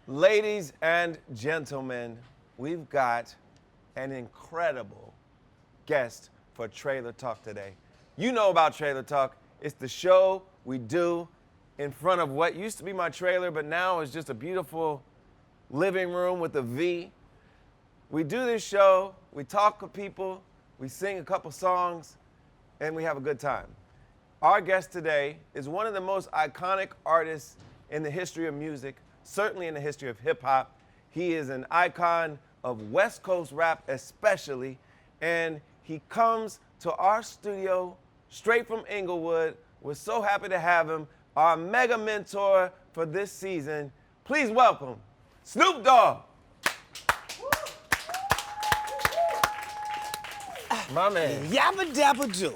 Ladies and gentlemen, we've got an incredible guest for Trailer Talk today. You know about Trailer Talk. It's the show we do in front of what used to be my trailer, but now is just a beautiful living room with a V. We do this show, we talk to people, we sing a couple songs, and we have a good time. Our guest today is one of the most iconic artists in the history of music, certainly in the history of hip hop. He is an icon of West Coast rap especially, and he comes to our studio straight from Inglewood. We're so happy to have him, our mega mentor for this season. Please welcome Snoop Dogg. My man. Yabba dabba do.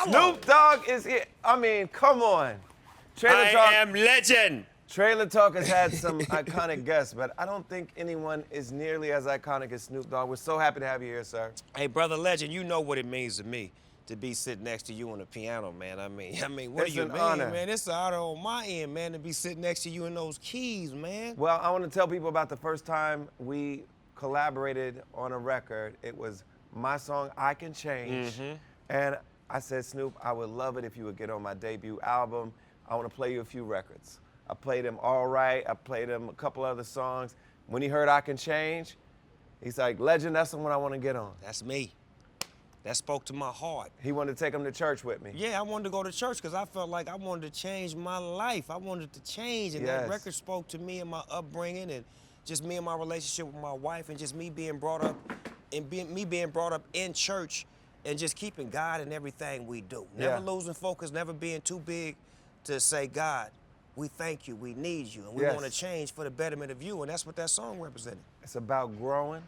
Snoop Dogg is here. I mean, come on. Trailer Talk. I am legend. Trailer Talk has had some iconic guests, but I don't think anyone is nearly as iconic as Snoop Dogg. We're so happy to have you here, sir. Hey, brother Legend, you know what it means to me to be sitting next to you on the piano, man. I mean, what It's do you an mean, honor. man? It's an honor on my end, man, to be sitting next to you in those keys, man. Well, I want to tell people about the first time we collaborated on a record. It was my song, I Can Change. And I said, Snoop, I would love it if you would get on my debut album. I want to play you a few records. I played him All Right. I played him a couple other songs. When he heard I Can Change, he's like, Legend, that's the one I want to get on. That's me. That spoke to my heart. He wanted to take him to church with me. Yeah, I wanted to go to church because I felt like I wanted to change my life. I wanted to change, and Yes. that record spoke to me and my upbringing, and just me and my relationship with my wife, and just me being brought up, and me being brought up in church, and just keeping God in everything we do. Never losing focus, never being too big to say, God, we thank you, we need you, and we want to change for the betterment of you, and that's what that song represented. It's about growing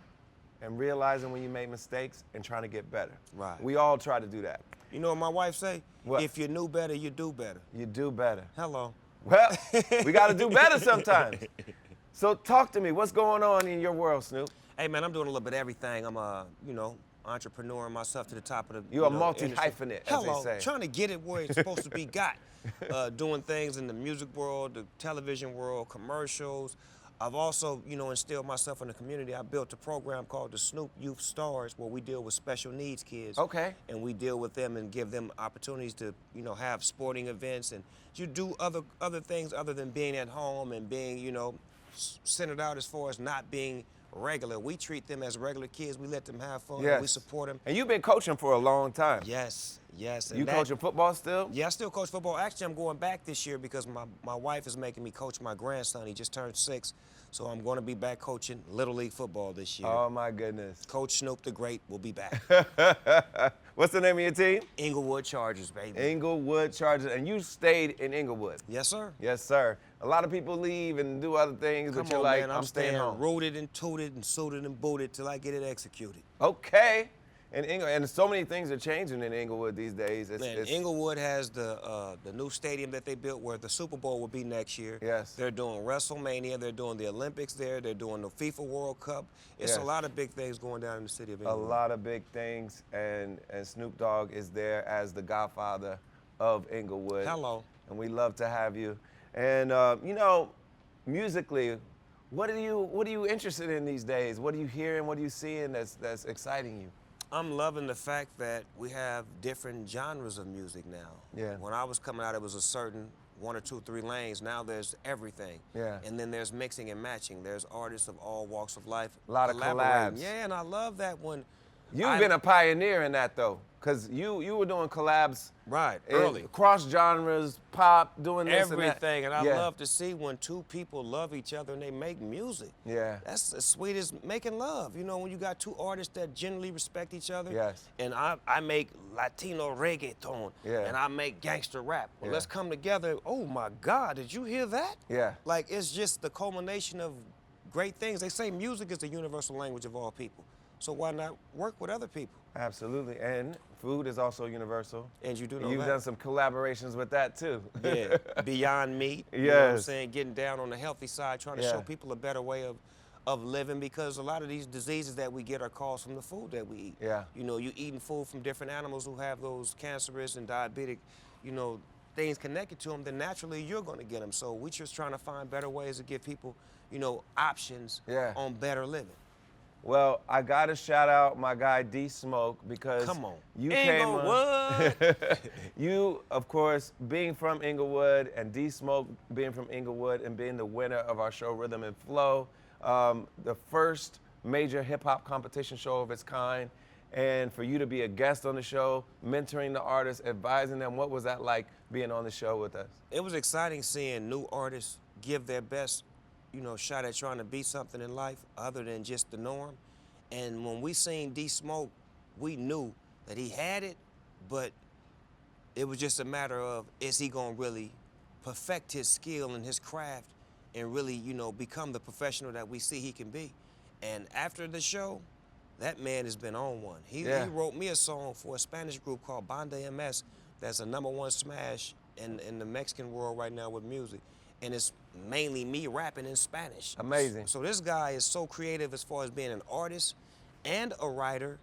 and realizing when you make mistakes and trying to get better. Right. We all try to do that. You know what my wife say? What? If you knew better, you do better. You do better. Hello. Well, we got to do better sometimes. So talk to me. What's going on in your world, Snoop? Hey, man, I'm doing a little bit of everything. I'm a, entrepreneur myself to the top of the You're a industry. multi-hyphenate, as Hello, they say. trying to get it where it's supposed to be got. Doing things in the music world, the television world, commercials. I've also, instilled myself in the community. I built a program called the Snoop Youth Stars, where we deal with special needs kids. Okay. And we deal with them and give them opportunities to, have sporting events, and you do other things other than being at home and being, centered out as far as not being regular. We treat them as regular kids. We let them have fun. Yes. We support them. And you've been coaching for a long time. Yes. And You coaching football still? Yeah, I still coach football. Actually, I'm going back this year because my wife is making me coach my grandson. He just turned 6, so I'm going to be back coaching Little League football this year. Oh, my goodness. Coach Snoop the Great will be back. What's the name of your team? Inglewood Chargers, baby. Inglewood Chargers. And you stayed in Inglewood? Yes, sir. Yes, sir. A lot of people leave and do other things, Come but you're on, like, man. I'm staying home. Rooted and tooted and suited and booted till I get it executed. Okay. And so many things are changing in Inglewood these days. Inglewood has the new stadium that they built where the Super Bowl will be next year. Yes. They're doing WrestleMania. They're doing the Olympics there. They're doing the FIFA World Cup. It's a lot of big things going down in the city of Inglewood. A lot of big things, and Snoop Dogg is there as the godfather of Inglewood. Hello. And we love to have you. And musically, what are you interested in these days? What are you hearing? What are you seeing that's exciting you? I'm loving the fact that we have different genres of music now. Yeah. When I was coming out, it was a certain 1 or 2, 3 lanes. Now there's everything. Yeah. And then there's mixing and matching. There's artists of all walks of life. A lot of collaborating. collabs. Yeah, and I love that when You've been a pioneer in that, though, because you were doing collabs. Right, early. Cross genres, pop, doing this everything, and I yeah. love to see when two people love each other and they make music. Yeah. That's as sweet as making love. When you got two artists that genuinely respect each other. Yes. And I make Latino reggaeton. Yeah. And I make gangster rap. Well, Yeah. let's come together. Oh my God, did you hear that? Yeah. Like, it's just the culmination of great things. They say music is the universal language of all people. So why not work with other people? Absolutely, and food is also universal. And you do know You've that. done some collaborations with that too. Yeah, Beyond Meat. You know what I'm Yes. saying? Getting down on the healthy side, trying to Yeah. show people a better way of living, because a lot of these diseases that we get are caused from the food that we eat. Yeah. You eating food from different animals who have those cancerous and diabetic, things connected to them, then naturally you're going to get them. So we're just trying to find better ways to give people options on better living. Well, I gotta shout out my guy D Smoke because Come on. you Inglewood. came on. You, of course, being from Inglewood, and D Smoke being from Inglewood and being the winner of our show Rhythm and Flow, the first major hip hop competition show of its kind, and for you to be a guest on the show, mentoring the artists, advising them. What was that like being on the show with us? It was exciting seeing new artists give their best, shot at trying to be something in life other than just the norm. And when we seen D Smoke, we knew that he had it, but it was just a matter of, is he gonna really perfect his skill and his craft and really, become the professional that we see he can be. And after the show, that man has been on one. He wrote me a song for a Spanish group called Banda MS that's a #1 smash in the Mexican world right now with music. And it's mainly me rapping in Spanish. Amazing. So this guy is so creative as far as being an artist and a writer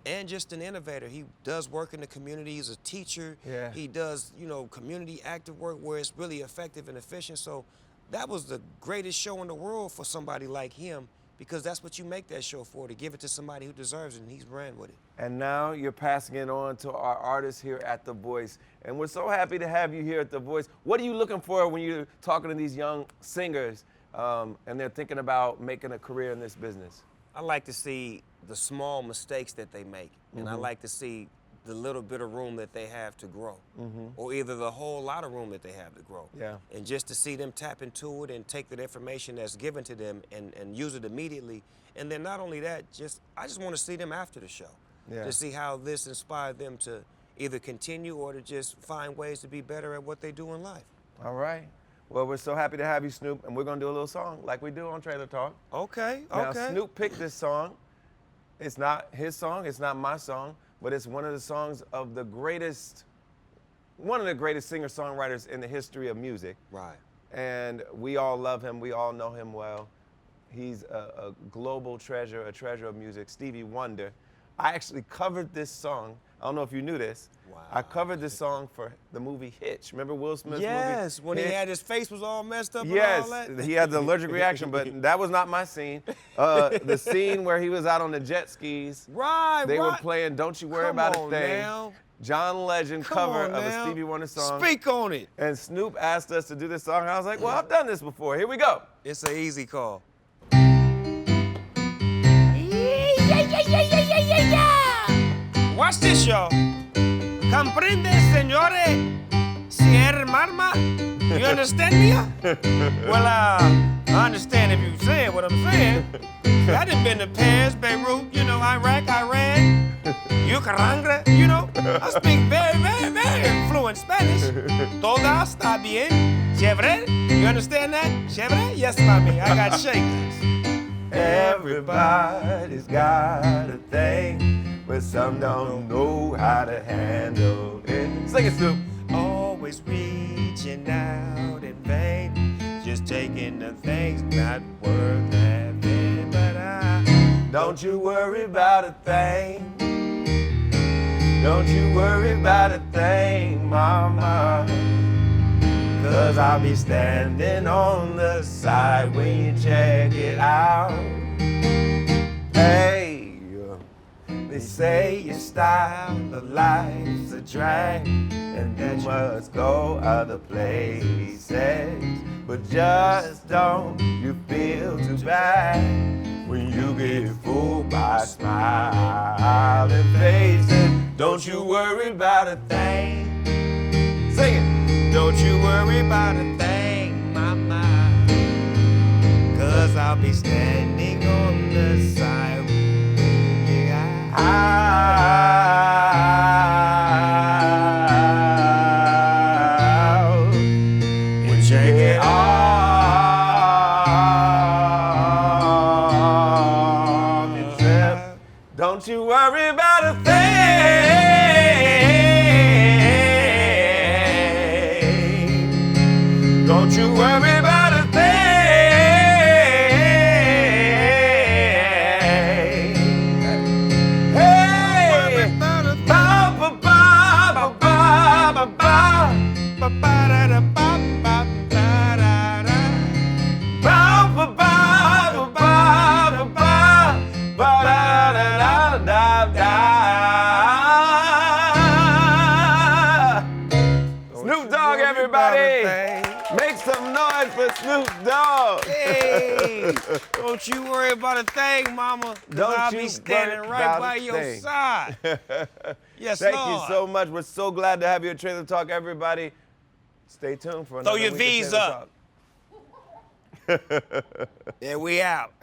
and just an innovator. He does work in the community. He's a teacher. Yeah. He does, community active work where it's really effective and efficient. So that was the greatest show in the world for somebody like him, because that's what you make that show for, to give it to somebody who deserves it, and he's ran with it. And now you're passing it on to our artists here at The Voice. And we're so happy to have you here at The Voice. What are you looking for when you're talking to these young singers and they're thinking about making a career in this business? I like to see the small mistakes that they make, and I like to see the little bit of room that they have to grow, or either the whole lot of room that they have to grow. Yeah. And just to see them tap into it and take that information that's given to them and use it immediately. And then not only that, I just want to see them after the show, to see how this inspired them to either continue or to just find ways to be better at what they do in life. All right. Well, we're so happy to have you, Snoop, and we're going to do a little song like we do on Trailer Talk. Okay, Now, Snoop picked this song. It's not his song, it's not my song, but it's one of the songs of one of the greatest singer-songwriters in the history of music. Right. And we all love him, we all know him well. He's a global treasure, a treasure of music, Stevie Wonder. I actually covered this song. I don't know if you knew this. Wow. I covered this song for the movie Hitch. Remember Will Smith's movie? Yes, when Hitch? he had his face was all messed up Yes, and all that. he had the allergic reaction, but that was not my scene. The scene where he was out on the jet skis. Right, They were playing Don't You Worry About a Thing. Now. John Legend cover of a now. Stevie Wonder song. Speak on it. And Snoop asked us to do this song. And I was like, well, I've done this before. Here we go. It's an easy call. Watch this, y'all. Comprende, señores? Sierra Marma? You understand me? Well, I understand if you're saying what I'm saying. I done been to Paris, Beirut, Iraq, Iran, Ucaranga, I speak very, very, very fluent Spanish. Toda está bien. Chévere? You understand that? Chévere? Yes, mommy. I got shakers. Everybody's got a thing, but some don't know how to handle it. Sing it, Snoop. Always reaching out in vain, just taking the things not worth having. But don't you worry about a thing. Don't you worry about a thing, mama. 'Cause I'll be standing on the side when you check it out. Hey, they say your style of life's a drag and that you must go other places. But just don't you feel too bad when you get fooled by smiling faces. Don't you worry about a thing. Sing it. don't you worry about a thing, mama. 'Cause I'll be standing on the side when you out. And check it off yourself. Don't you worry about a thing. Don't you worry about a thing. Hey, ba ba ba ba ba ba ba. Ba ba everybody. About a thing. Make some noise for Snoop Dogg. Hey, don't you worry about a thing, mama. 'Cause Don't I'll you be standing worry right about by a your thing. side. Yes, Thank Lord. you so much. We're so glad to have you at Trailer Talk, everybody. Stay tuned for another Throw your week of V's Trailer up. Talk. Yeah, we out.